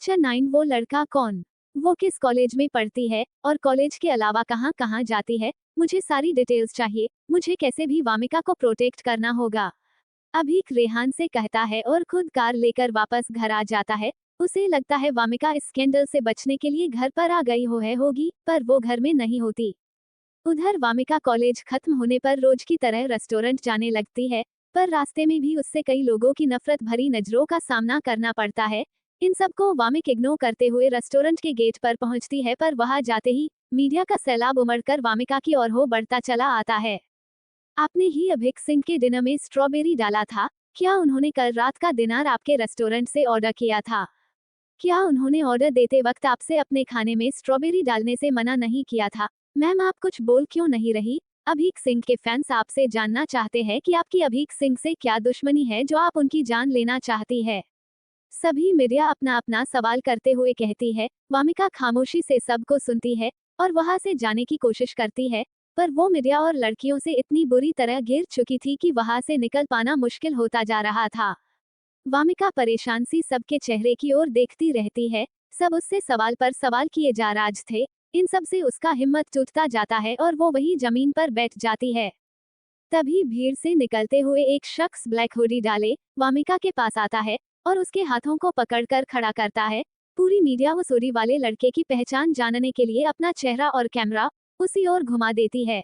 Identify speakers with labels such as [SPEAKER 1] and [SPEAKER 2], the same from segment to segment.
[SPEAKER 1] Lecture 9 वो लड़का कौन? वो किस कॉलेज में पढ़ती है और कॉलेज के अलावा कहाँ कहाँ जाती है? मुझे सारी डिटेल्स चाहिए। मुझे कैसे भी वामिका को प्रोटेक्ट करना होगा। अभीक रेहान से कहता है और खुद कार लेकर वापस घर आ जाता है। उसे लगता है वामिका इस स्कैंडल से बचने के लिए घर पर आ गई होगी, पर वो घर में नहीं होती। उधर वामिका कॉलेज खत्म होने पर रोज की तरह रेस्टोरेंट जाने लगती है, पर रास्ते में भी उससे कई लोगों की नफरत भरी नजरों का सामना करना पड़ता है। इन सबको वामिक इग्नोर करते हुए रेस्टोरेंट के गेट पर पहुंचती है, पर वहां जाते ही मीडिया का सैलाब उमड़कर वामिका की ओर हो बढ़ता चला आता है। आपने ही अभिक सिंह के डिनर में स्ट्रॉबेरी डाला था। क्या उन्होंने कल रात का डिनर आपके रेस्टोरेंट से ऑर्डर किया था? क्या उन्होंने ऑर्डर देते वक्त आपसे अपने खाने में स्ट्रॉबेरी डालने से मना नहीं किया था? मैम, आप कुछ बोल क्यों नहीं रही? अभीक सिंह के फैंस आपसे जानना चाहते हैं कि आपकी अभीक सिंह से क्या दुश्मनी है जो आप उनकी जान लेना चाहती है। सभी मीडिया अपना अपना सवाल करते हुए कहती है। वामिका खामोशी से सबको सुनती है और वहां से जाने की कोशिश करती है, पर वो मीडिया और लड़कियों से इतनी बुरी तरह घिर चुकी थी कि वहां से निकल पाना मुश्किल होता जा रहा था। वामिका परेशान सी सबके चेहरे की ओर देखती रहती है। सब उससे सवाल पर सवाल किए जा राज थे। इन सब से उसका हिम्मत टूटता जाता है और वो वही जमीन पर बैठ जाती है। तभी भीड़ से निकलते हुए एक शख्स ब्लैक हुडी डाले वामिका के पास आता है और उसके हाथों को पकड़कर खड़ा करता है। पूरी मीडिया उस हुडी वाले लड़के की पहचान जानने के लिए अपना चेहरा और कैमरा उसी ओर घुमा देती है।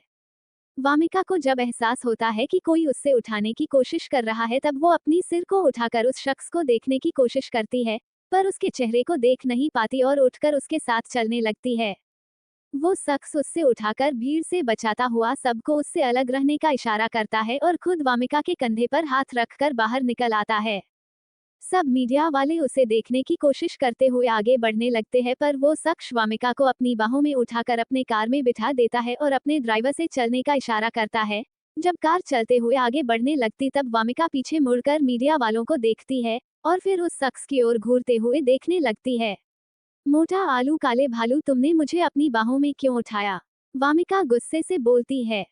[SPEAKER 1] वामिका को जब एहसास होता है कि कोई उससे उठाने की कोशिश कर रहा है, तब वो अपनी सिर को उठाकर उस शख्स को देखने की कोशिश करती है, पर उसके चेहरे को देख नहीं पाती और उठकर उसके साथ चलने लगती है। वो शख्स उससे उठाकर भीड़ से बचाता हुआ सबको उससे अलग रहने का इशारा करता है और खुद वामिका के कंधे पर हाथ रखकर बाहर निकल आता है। सब मीडिया वाले उसे देखने की कोशिश करते हुए आगे बढ़ने लगते हैं, पर वो शख्स वामिका को अपनी बाहों में उठाकर अपने कार में बिठा देता है और अपने ड्राइवर से चलने का इशारा करता है। जब कार चलते हुए आगे बढ़ने लगती तब वामिका पीछे मुड़कर मीडिया वालों को देखती है और फिर उस शख्स की ओर घूरते हुए देखने लगती है। मोटा आलू काले भालू, तुमने मुझे अपनी बाहों में क्यों उठाया? वामिका गुस्से से बोलती है।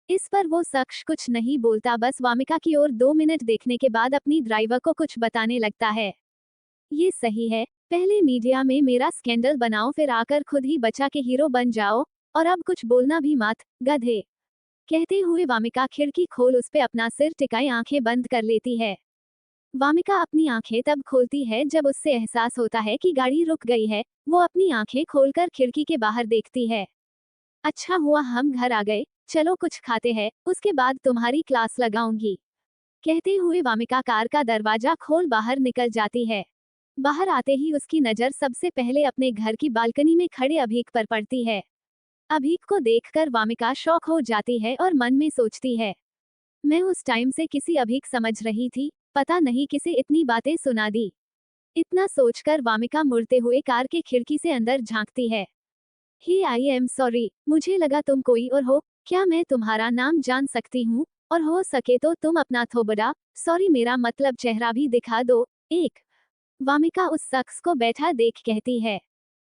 [SPEAKER 1] इस पर वो शख्स कुछ नहीं बोलता, बस वामिका की ओर 2 मिनट देखने के बाद अपनी ड्राइवर को कुछ बताने लगता है। ये सही है, पहले मीडिया में मेरा स्कैंडल बनाओ, फिर आकर खुद ही बचा के हीरो बन जाओ, और अब कुछ बोलना भी मत, गधे। कहते हुए वामिका खिड़की खोल उस पे अपना सिर टिकाए आंखें बंद कर लेती है। वामिका अपनी आंखें तब खोलती है जब उससे एहसास होता है कि गाड़ी रुक गई है। वो अपनी आंखें खोलकर खिड़की के बाहर देखती है। अच्छा हुआ हम घर आ गए, चलो कुछ खाते हैं, उसके बाद तुम्हारी क्लास लगाऊंगी। कहते हुए वामिका कार का दरवाजा खोल बाहर निकल जाती है। बाहर आते ही उसकी नजर सबसे पहले अपने घर की बालकनी में खड़े अभीक पर पड़ती है। अभीक को देखकर वामिका शॉक हो जाती है और मन में सोचती है, मैं उस टाइम से किसी अभीक समझ रही थी, पता नहीं किसे इतनी बातें सुना दी। इतना सोचकर वामिका मुड़ते हुए कार के खिड़की से अंदर झांकती है। ही आई एम सॉरी, मुझे लगा तुम कोई और हो। क्या मैं तुम्हारा नाम जान सकती हूँ? और हो सके तो तुम अपना थोबड़ा, सॉरी मेरा मतलब चेहरा भी दिखा दो। एक वामिका उस शख्स को बैठा देख कहती है,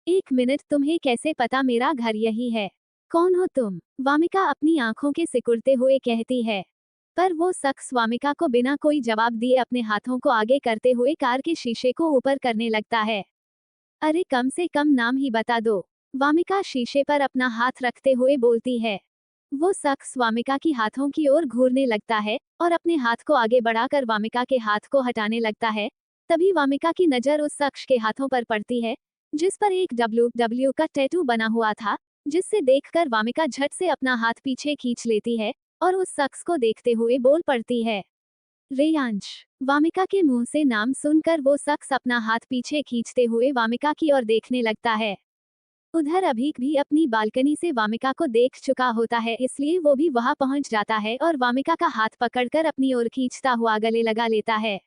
[SPEAKER 1] 1 मिनट, तुम्हें कैसे पता मेरा घर यही है? कौन हो तुम? वामिका अपनी आंखों के सिकुड़ते हुए कहती है। पर वो शख्स वामिका को बिना कोई जवाब दिए अपने हाथों को आगे करते हुए कार के शीशे को ऊपर करने लगता है। अरे कम से कम नाम ही बता दो। वामिका शीशे पर अपना हाथ रखते हुए बोलती है। वो शख्स वामिका की हाथों की ओर घूरने लगता है और अपने हाथ को आगे बढ़ाकर वामिका के हाथ को हटाने लगता है। तभी वामिका की नजर उस शख्स के हाथों पर पड़ती है जिस पर एक WW का टैटू बना हुआ था, जिससे देखकर वामिका झट से अपना हाथ पीछे खींच लेती है और उस शख्स को देखते हुए बोल पड़ती है, रेयांश। वामिका के मुंह से नाम सुनकर वो शख्स अपना हाथ पीछे खींचते हुए वामिका की ओर देखने लगता है। उधर अभीक भी अपनी बालकनी से वामिका को देख चुका होता है, इसलिए वो भी वहां पहुंच जाता है और वामिका का हाथ पकड़कर अपनी ओर खींचता हुआ गले लगा लेता है।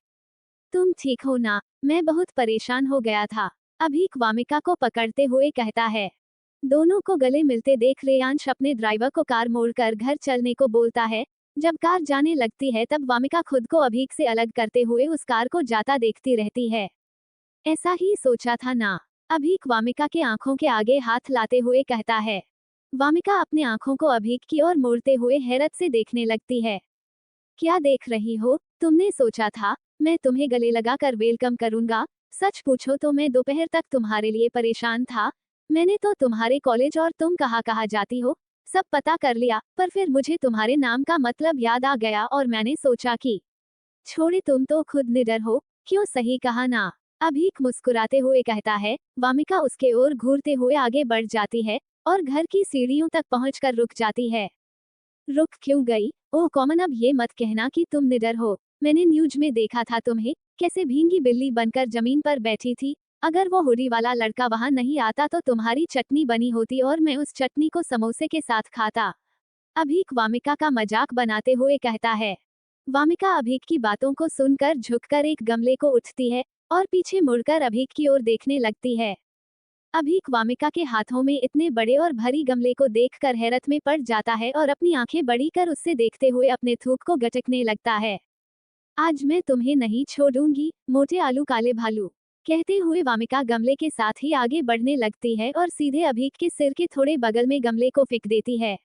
[SPEAKER 1] तुम ठीक हो ना? मैं बहुत परेशान हो गया था, अभीक वामिका को पकड़ते हुए कहता है। दोनों को गले मिलते देख रेयांश अपने ड्राइवर को कार मोड़कर घर चलने को बोलता है। जब कार जाने लगती है तब वामिका खुद को अभीक से अलग करते हुए उस कार को जाता देखती रहती है। ऐसा ही सोचा था ना? अभीक वामिका के आंखों के आगे हाथ लाते हुए कहता है। वामिका अपने आंखों को अभीक की ओर मोड़ते हुए हैरत से देखने लगती है। क्या देख रही हो? तुमने सोचा था मैं तुम्हें गले लगाकर वेलकम करूंगा? सच पूछो तो मैं दोपहर तक तुम्हारे लिए परेशान था। मैंने तो तुम्हारे कॉलेज और तुम कहाँ जाती हो सब पता कर लिया, पर फिर मुझे तुम्हारे नाम का मतलब याद आ गया और मैंने सोचा कि छोड़े, तुम तो खुद निडर हो, क्यों, सही कहा ना। अभीक मुस्कुराते हुए कहता है। वामिका उसके ओर घूरते हुए आगे बढ़ जाती है और घर की सीढ़ियों तक पहुंचकर रुक जाती है। रुक क्यों गई? ओह कॉमन, अब ये मत कहना कि तुम निडर हो। मैंने न्यूज में देखा था तुम्हें, कैसे भींगी बिल्ली बनकर जमीन पर बैठी थी। अगर वो हुडी वाला लड़का वहां नहीं आता तो तुम्हारी चटनी बनी होती और मैं उस चटनी को समोसे के साथ खाता। अभीक वामिका का मजाक बनाते हुए कहता है। वामिका अभीक की बातों को सुनकर झुककर एक गमले को उठती है और पीछे मुड़कर अभीक की ओर देखने लगती है। अभीक वामिका के हाथों में इतने बड़े और भारी गमले को देखकर हैरत में पड़ जाता है और अपनी आंखें बड़ी कर उससे देखते हुए अपने थूक को गटकने लगता है। आज मैं तुम्हें नहीं छोड़ूंगी, मोटे आलू काले भालू। कहते हुए वामिका गमले के साथ ही आगे बढ़ने लगती है और सीधे अभीक के सिर के थोड़े बगल में गमले को फेंक देती है।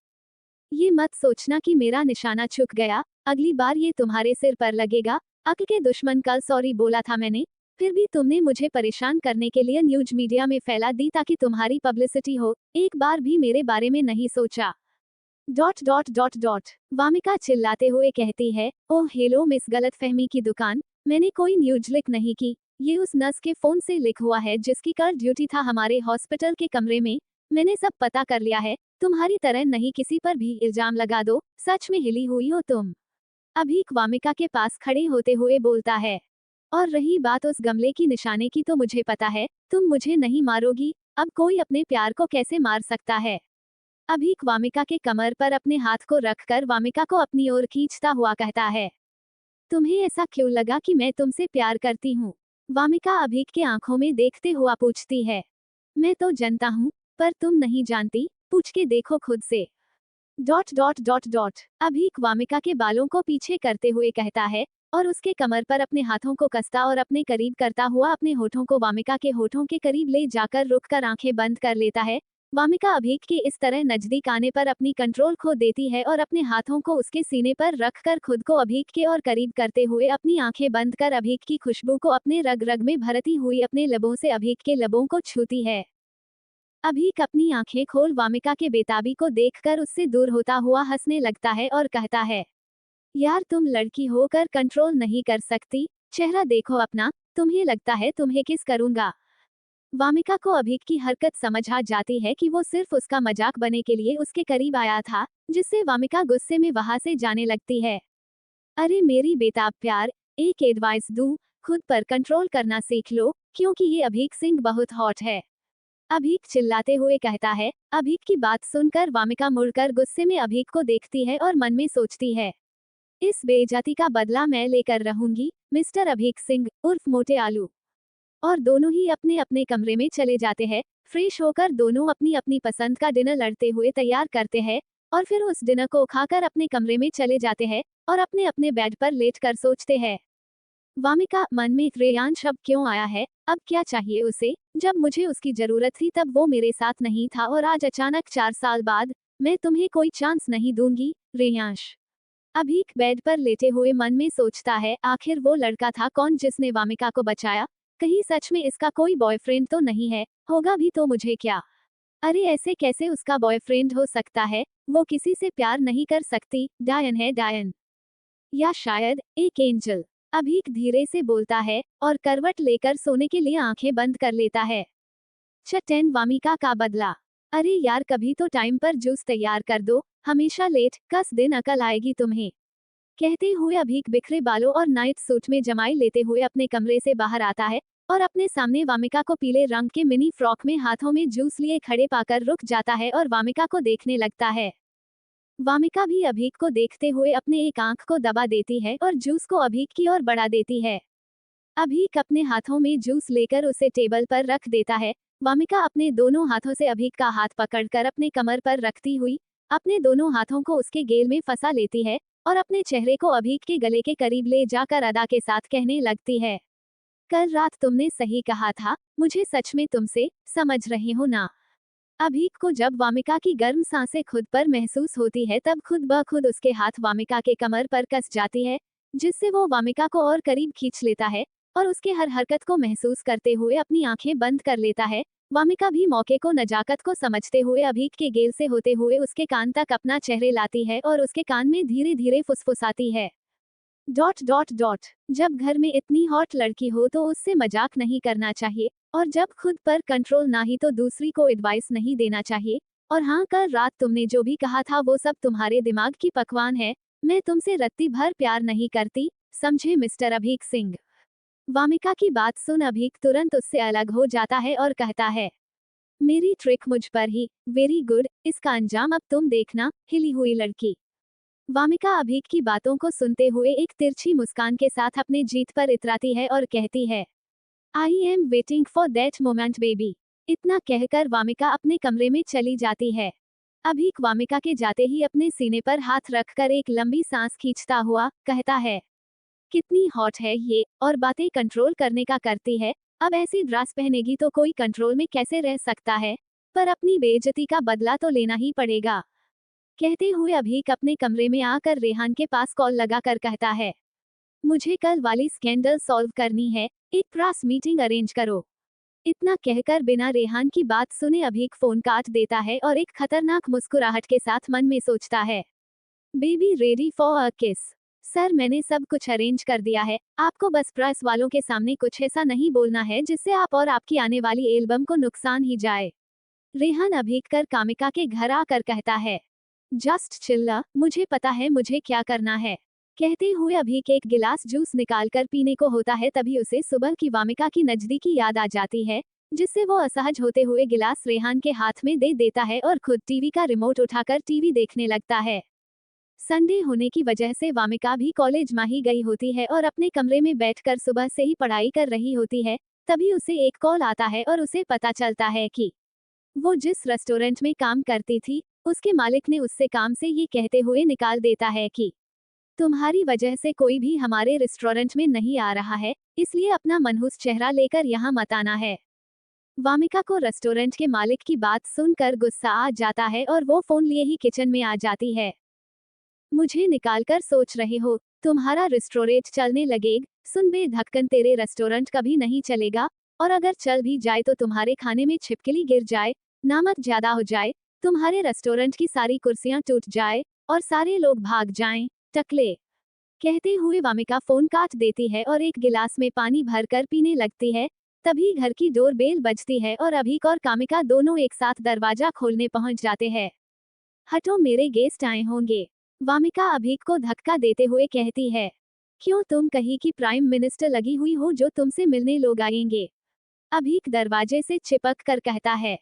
[SPEAKER 1] ये मत सोचना कि मेरा निशाना चुक गया, अगली बार ये तुम्हारे सिर पर लगेगा। अक के दुश्मन, कल सॉरी बोला था मैंने, फिर भी तुमने मुझे परेशान करने के लिए न्यूज मीडिया में फैला दी ताकि तुम्हारी पब्लिसिटी हो, एक बार भी मेरे बारे में नहीं सोचा। Dot dot dot dot Wamiqa चिल्लाते हुए कहती है। ओह हेलो मिस गलतफहमी की दुकान, मैंने कोई न्यूज लिक नहीं की, ये उस नर्स के फोन से लिख हुआ है जिसकी कल ड्यूटी था हमारे हॉस्पिटल के कमरे में। मैंने सब पता कर लिया है, तुम्हारी तरह नहीं किसी पर भी इल्जाम लगा दो, सच में हिली हुई हो तुम। अभीक वामिका के पास खड़े होते हुए बोलता है। और रही बात उस गमले की निशाने की तो मुझे पता है, तुम मुझे नहीं मारोगी, अब कोई अपने प्यार को कैसे मार सकता है। अभीक वामिका के कमर पर अपने हाथ को रखकर वामिका को अपनी ओर खींचता हुआ कहता है। तुम्हें ऐसा क्यों लगा कि मैं तुमसे प्यार करती हूँ? वामिका अभीक के आंखों में देखते हुआ पूछती है। मैं तो जानता हूँ, पर तुम नहीं जानती, पूछ के देखो खुद से। Dot dot dot dot Abhik Wamiqa के बालों को पीछे करते हुए कहता है और उसके कमर पर अपने हाथों को कसता और अपने करीब करता हुआ अपने होठों को वामिका के होठों के करीब ले जाकर रुककर आंखें बंद कर लेता है। वामिका अभीक के इस तरह नजदीक आने पर अपनी कंट्रोल खो देती है और अपने हाथों को उसके सीने पर रखकर खुद को अभीक के और करीब करते हुए अपनी आंखें बंद कर अभीक की खुशबू को अपने रग रग में भरती हुई अपने लबों से अभीक के लबों को छूती है। अभीक अपनी आंखें खोल वामिका के बेताबी को देखकर उससे दूर होता हुआ हंसने लगता है और कहता है। यार तुम लड़की होकर कंट्रोल नहीं कर सकती, चेहरा देखो अपना, तुम्हें लगता है तुम्हें किस करूंगा। वामिका को अभीक की हरकत समझ आ जाती है कि वो सिर्फ उसका मजाक बने के लिए उसके करीब आया था, जिससे वामिका गुस्से में वहां से जाने लगती है। अरे मेरी बेताब प्यार, एक एडवाइस दूं, खुद पर कंट्रोल करना सीख लो, क्योंकि ये अभीक सिंह बहुत हॉट है। अभीक चिल्लाते हुए कहता है। अभीक की बात सुनकर वामिका मुड़कर गुस्से में अभीक को देखती है और मन में सोचती है। इस बेइज्जती का बदला मैं लेकर रहूंगी, मिस्टर अभीक सिंह उर्फ मोटे आलू। और दोनों ही अपने अपने कमरे में चले जाते हैं। फ्रेश होकर दोनों अपनी अपनी पसंद का डिनर लड़ते हुए तैयार करते हैं और फिर उस डिनर को खाकर अपने कमरे में चले जाते हैं और अपने अपने बेड पर लेटकर सोचते हैं। वामिका मन में, रेयांश अब क्यों आया है, अब क्या चाहिए उसे, जब मुझे उसकी जरूरत थी तब वो मेरे साथ नहीं था और आज अचानक 4 साल बाद, मैं तुम्हें कोई चांस नहीं दूंगी, रेयांश। अभीक बेड पर लेटे हुए मन में सोचता है, आखिर वो लड़का था कौन जिसने वामिका को बचाया, कहीं सच में इसका कोई बॉयफ्रेंड तो नहीं है, होगा भी तो मुझे क्या। अरे ऐसे कैसे उसका बॉयफ्रेंड हो सकता है, वो किसी से प्यार नहीं कर सकती, डायन है डायन। या शायद एक एंजल। अभीक धीरे से बोलता है और करवट लेकर सोने के लिए आंखें बंद कर लेता है। चटैन वामिका का बदला। अरे यार कभी तो टाइम पर जूस तैयार कर दो, हमेशा लेट, कस दिन अकल आएगी तुम्हें। कहते हुए अभीक बिखरे बालों और नाइट सूट में जमाई लेते हुए अपने कमरे से बाहर आता है और अपने सामने वामिका को पीले रंग के मिनी फ्रॉक में हाथों में जूस लिए खड़े पाकर रुक जाता है और वामिका को देखने लगता है। वामिका भी अभीक को देखते हुए अपने एक आंख को दबा देती है और जूस को अभीक की ओर बढ़ा देती है। अभीक अपने हाथों में जूस लेकर उसे टेबल पर रख देता है। वामिका अपने दोनों हाथों से अभीक का हाथ पकड़कर अपने कमर पर रखती हुई अपने दोनों हाथों को उसके गेल में फंसा लेती है और अपने चेहरे को अभीक के गले के करीब ले जाकर अदा के साथ कहने लगती है। कल रात तुमने सही कहा था, मुझे सच में तुमसे, समझ रहे हो ना। अभीक को जब वामिका की गर्म सांसें खुद पर महसूस होती है तब खुद ब खुद उसके हाथ वामिका के कमर पर कस जाती है, जिससे वो वामिका को और करीब खींच लेता है और उसके हर हरकत को महसूस करते हुए अपनी आंखें बंद कर लेता है। वामिका भी मौके को नजाकत को समझते हुए अभीक के गेल से होते हुए उसके कान तक अपना चेहरे लाती है और उसके कान में धीरे धीरे फुसफुसाती है। डॉट डॉट डॉट जब घर में इतनी हॉट लड़की हो तो उससे मजाक नहीं करना चाहिए, और जब खुद पर कंट्रोल ना ही तो दूसरी को एडवाइस नहीं देना चाहिए। और हाँ, कल रात तुमने जो भी कहा था वो सब तुम्हारे दिमाग की पकवान है। मैं तुमसे रत्ती भर प्यार नहीं करती, समझे मिस्टर अभीक सिंह। वामिका की बात सुन अभीक तुरंत उससे अलग हो जाता है और कहता है, मेरी ट्रिक मुझ पर ही, वेरी गुड, इसका अंजाम अब तुम देखना, हिली हुई लड़की। वामिका अभीक की बातों को सुनते हुए एक तिरछी मुस्कान के साथ अपने जीत पर इतराती है और कहती है, I am waiting for that moment baby. इतना कहकर वामिका अपने कमरे में चली जाती है। अभीक वामिका के जाते ही अपने सीने पर हाथ रखकर एक लंबी सांस खींचता हुआ कहता है, कितनी हॉट है ये, और बातें कंट्रोल करने का करती है। अब ऐसी ड्रेस पहनेगी तो कोई कंट्रोल में कैसे रह सकता है, पर अपनी बेइज्जती का बदला तो लेना ही पड़ेगा। कहते हुए अभीक अपने कमरे में आकर रेहान के पास कॉल लगाकर कहता है, मुझे कल वाली स्कैंडल सॉल्व करनी है, एक प्रेस मीटिंग अरेंज करो। इतना कहकर बिना रेहान की बात सुने अभीक फोन काट देता है और एक खतरनाक मुस्कुराहट के साथ मन में सोचता है, बेबी रेडी फॉर अ किस। सर, मैंने सब कुछ अरेंज कर दिया है, आपको बस प्रेस वालों के सामने कुछ ऐसा नहीं बोलना है जिससे आप और आपकी आने वाली एल्बम को नुकसान ही जाए। रेहान अभीक कर कामिका के घर आकर कहता है, जस्ट चिल्ला, मुझे पता है मुझे क्या करना है। कहते हुए अभीक एक गिलास जूस निकालकर पीने को होता है, तभी उसे सुबह की वामिका की नजदीकी याद आ जाती है, जिससे वो असहज होते हुए गिलास रेहान के हाथ में दे देता है और खुद टीवी का रिमोट उठाकर टीवी देखने लगता है। संडे होने की वजह से वामिका भी कॉलेज में ही गई होती है और अपने कमरे में बैठकर सुबह से ही पढ़ाई कर रही होती है। तभी उसे एक कॉल आता है और उसे पता चलता है कि वो जिस रेस्टोरेंट में काम करती थी, उसके मालिक ने उससे काम से ये कहते हुए निकाल देता है कि तुम्हारी वजह से कोई भी हमारे रेस्टोरेंट में नहीं आ रहा है, इसलिए अपना मनहूस चेहरा लेकर यहाँ मत आना है। वामिका को रेस्टोरेंट के मालिक की बात सुनकर गुस्सा आ जाता है और वो फोन लिए ही किचन में आ जाती है। मुझे निकालकर सोच रहे हो, तुम्हारा रेस्टोरेंट चलने लगेगा? सुन बे ढक्कन, तेरे रेस्टोरेंट कभी नहीं चलेगा, और अगर चल भी जाए तो तुम्हारे खाने में छिपकली गिर जाए, नमक ज्यादा हो जाए, तुम्हारे रेस्टोरेंट की सारी कुर्सियां टूट जाए और सारे लोग भाग जाएं, टकले। कहते हुए वामिका फोन काट देती है और एक गिलास में पानी भरकर पीने लगती है। तभी घर की डोर बेल बजती है और अभीक और कामिका दोनों एक साथ दरवाजा खोलने पहुंच जाते हैं। हटो, मेरे गेस्ट आए होंगे। वामिका अभीक को धक्का देते हुए कहती है, क्यों, तुम कहीं की प्राइम मिनिस्टर लगी हुई हो जो तुमसे मिलने लोग आएंगे? अभीक दरवाजे से चिपक कर कहता है,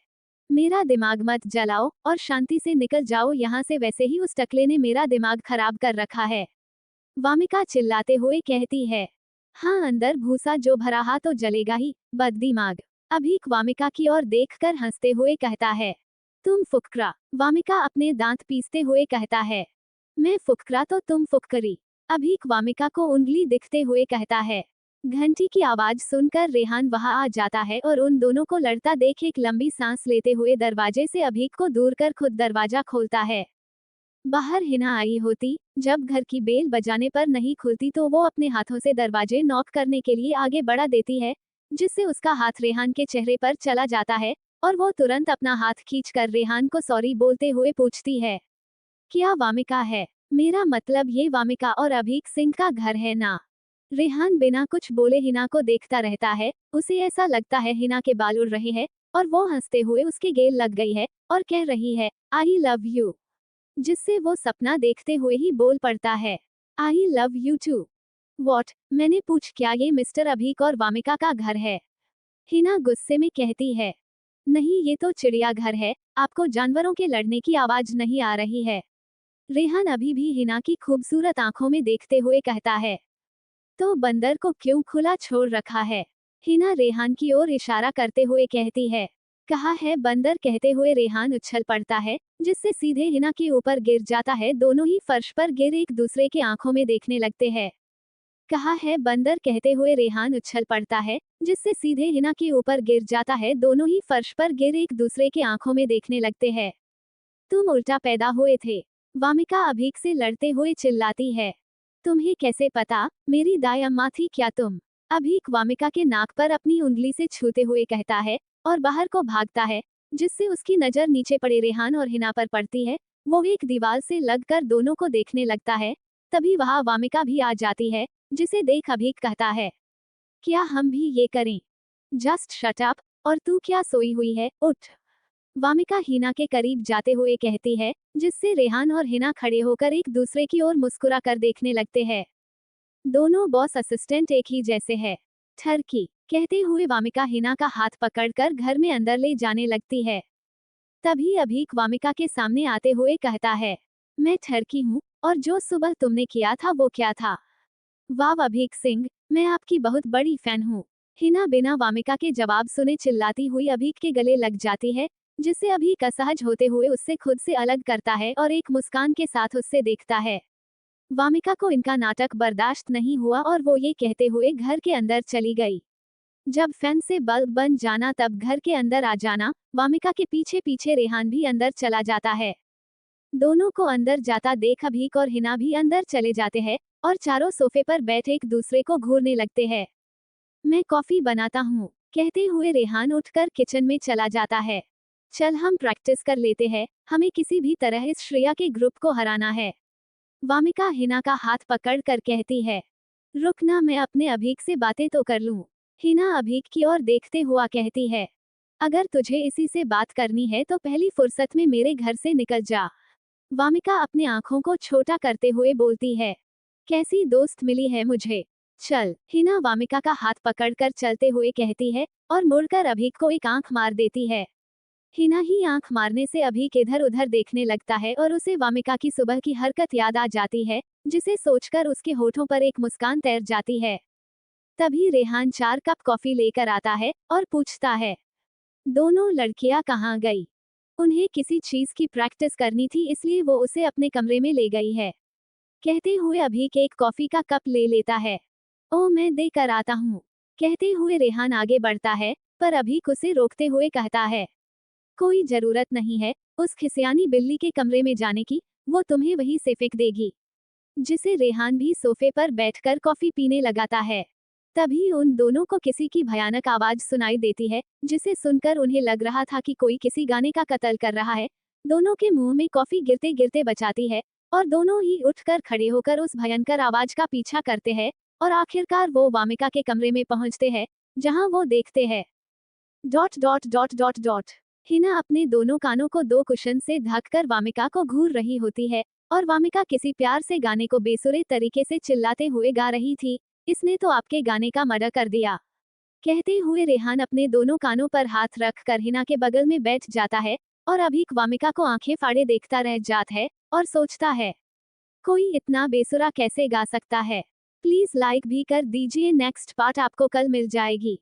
[SPEAKER 1] मेरा दिमाग मत जलाओ और शांति से निकल जाओ यहाँ से, वैसे ही उस टकले ने मेरा दिमाग खराब कर रखा है। वामिका चिल्लाते हुए कहती है, हाँ, अंदर भूसा जो भरा हा तो जलेगा ही, बददिमाग। अभीक वामिका की ओर देखकर हंसते हुए कहता है, तुम फुकरा। वामिका अपने दांत पीसते हुए कहता है, मैं फुकरा तो तुम फुकरी। अभीक वामिका को उंगली दिखते हुए कहता है। घंटी की आवाज सुनकर रेहान वहां आ जाता है और उन दोनों को लड़ता देख एक लंबी सांस लेते हुए दरवाजे से अभीक को दूर कर खुद दरवाजा खोलता है। बाहर हिना आई होती, जब घर की बेल बजाने पर नहीं खुलती तो वो अपने हाथों से दरवाजे नॉक करने के लिए आगे बढ़ा देती है, जिससे उसका हाथ रेहान के चेहरे पर चला जाता है और वो तुरंत अपना हाथ खींचकर रेहान को सॉरी बोलते हुए पूछती है, क्या वामिका है? मेरा मतलब ये वामिका और अभीक सिंह का घर है ना? रेहान बिना कुछ बोले हिना को देखता रहता है। उसे ऐसा लगता है हिना के बाल उड़ रहे हैं और वो हंसते हुए उसके गेल लग गई है और कह रही है, आई लव यू, जिससे वो सपना देखते हुए ही बोल पड़ता है, I love you too. What? मैंने पूछ, क्या ये मिस्टर अभीक और वामिका का घर है? हिना गुस्से में कहती है, नहीं, ये तो चिड़ियाघर है, आपको जानवरों के लड़ने की आवाज नहीं आ रही है? रेहान अभी भी हिना की खूबसूरत आंखों में देखते हुए कहता है, तो बंदर को क्यों खुला छोड़ रखा है? हिना रेहान की ओर इशारा करते हुए कहती है, कहा है बंदर। कहते हुए रेहान उछल पड़ता है, जिससे सीधे हिना के ऊपर गिर जाता है। दोनों ही फर्श पर गिर एक दूसरे के आंखों में देखने लगते हैं। कहा है बंदर। कहते हुए रेहान उछल पड़ता है, जिससे सीधे हिना के ऊपर गिर जाता है। दोनों ही फर्श पर गिर एक दूसरे के आंखों में देखने लगते हैं। तुम उल्टा पैदा हुए थे। वामिका अभीक से लड़ते हुए चिल्लाती है, तुम्हें कैसे पता? मेरी दाई अम्मा थी क्या तुम? अभीक वामिका के नाक पर अपनी उंगली से छूते हुए कहता है और बाहर को भागता है, जिससे उसकी नजर नीचे पड़े रेहान और हिना पर पड़ती है। वो एक दीवार से लगकर दोनों को देखने लगता है। तभी वहां वामिका भी आ जाती है, जिसे देख अभीक कहता है, क्या हम भी ये करें? Just shut up. और तू क्या सोई हुई है, उठ। वामिका हिना के करीब जाते हुए कहती है, जिससे रेहान और हिना खड़े होकर एक दूसरे की ओर मुस्कुरा कर देखने लगते हैं। दोनों बॉस असिस्टेंट एक ही जैसे है। ठरकी कहते हुए वामिका हिना का हाथ पकड़कर घर में अंदर ले जाने लगती है। तभी अभीक वामिका के सामने आते हुए कहता है, मैं ठरकी हूँ, और जो सुबह तुमने किया था वो क्या था? वाह अभीक सिंह, मैं आपकी बहुत बड़ी फैन हूँ। हिना बिना वामिका के जवाब सुने चिल्लाती हुई अभीक के गले लग जाती है, जिससे अभीक असहज होते हुए उससे खुद से अलग करता है और एक मुस्कान के साथ उससे देखता है। वामिका को इनका नाटक बर्दाश्त नहीं हुआ और वो ये कहते हुए घर के अंदर चली गई। जब फैन से बल्ब बन जाना तब घर के अंदर आ जाना, वामिका के पीछे पीछे रेहान भी अंदर चला जाता है। दोनों को अंदर जाता देख अभीक और हिना भी अंदर चले जाते हैं और चारों सोफे पर बैठ एक दूसरे को घूरने लगते हैं। मैं कॉफी बनाता हूँ, कहते हुए रेहान उठकर किचन में चला जाता है। चल हम प्रैक्टिस कर लेते हैं, हमें किसी भी तरह इस श्रेया के ग्रुप को हराना है। वामिका हिना का हाथ पकड़ कर कहती है, रुकना, मैं अपने अभीक से बातें तो कर लूं। हिना अभीक की ओर देखते हुआ कहती है, अगर तुझे इसी से बात करनी है तो पहली फुर्सत में मेरे घर से निकल जा। वामिका अपने आंखों को छोटा करते हुए बोलती है, कैसी दोस्त मिली है मुझे। चल। हिना वामिका का हाथ पकड़कर चलते हुए कहती है और मुड़कर अभीक को एक आंख मार देती है। हिना ही आंख मारने से अभीक इधर उधर देखने लगता है और उसे वामिका की सुबह की हरकत याद आ जाती है, जिसे सोचकर उसके होठों पर एक मुस्कान तैर जाती है। तभी रेहान 4 कप कॉफी लेकर आता है और पूछता है, दोनों लड़कियां कहाँ गई? उन्हें किसी चीज की प्रैक्टिस करनी थी, इसलिए वो उसे अपने कमरे में ले गई है। कहते हुए अभीक एक कॉफी का कप ले लेता है। ओ, मैं दे कर आता हूँ, कहते हुए रेहान आगे बढ़ता है, पर अभीक उसे रोकते हुए कहता है, कोई जरूरत नहीं है उस खिसियानी बिल्ली के कमरे में जाने की, वो तुम्हें वहीं से फेंक देगी। जिसे रेहान भी सोफे पर बैठकर कॉफी पीने लगाता है। तभी उन दोनों को किसी की भयानक आवाज सुनाई देती है, जिसे सुनकर उन्हें लग रहा था कि कोई किसी गाने का कत्ल कर रहा है। दोनों के मुंह में कॉफी गिरते गिरते बचाती है और दोनों ही उठकर खड़े होकर उस भयंकर आवाज का पीछा करते हैं और आखिरकार वो वामिका के कमरे में पहुंचते हैं, जहां वो देखते हैं dot dot dot dot dot Hina अपने दोनों कानों को 2 कुशन से ढककर वामिका को घूर रही होती है और वामिका किसी प्यार से गाने को बेसुरे तरीके से चिल्लाते हुए गा रही थी, इसने तो आपके गाने का मर्डर कर दिया। कहते हुए रेहान अपने दोनों कानों पर हाथ रख कर हिना के बगल में बैठ जाता है और अभीक वामिका को आंखें फाड़े देखता रह जाता है और सोचता है, कोई इतना बेसुरा कैसे गा सकता है। प्लीज लाइक भी कर दीजिए, नेक्स्ट पार्ट आपको कल मिल जाएगी।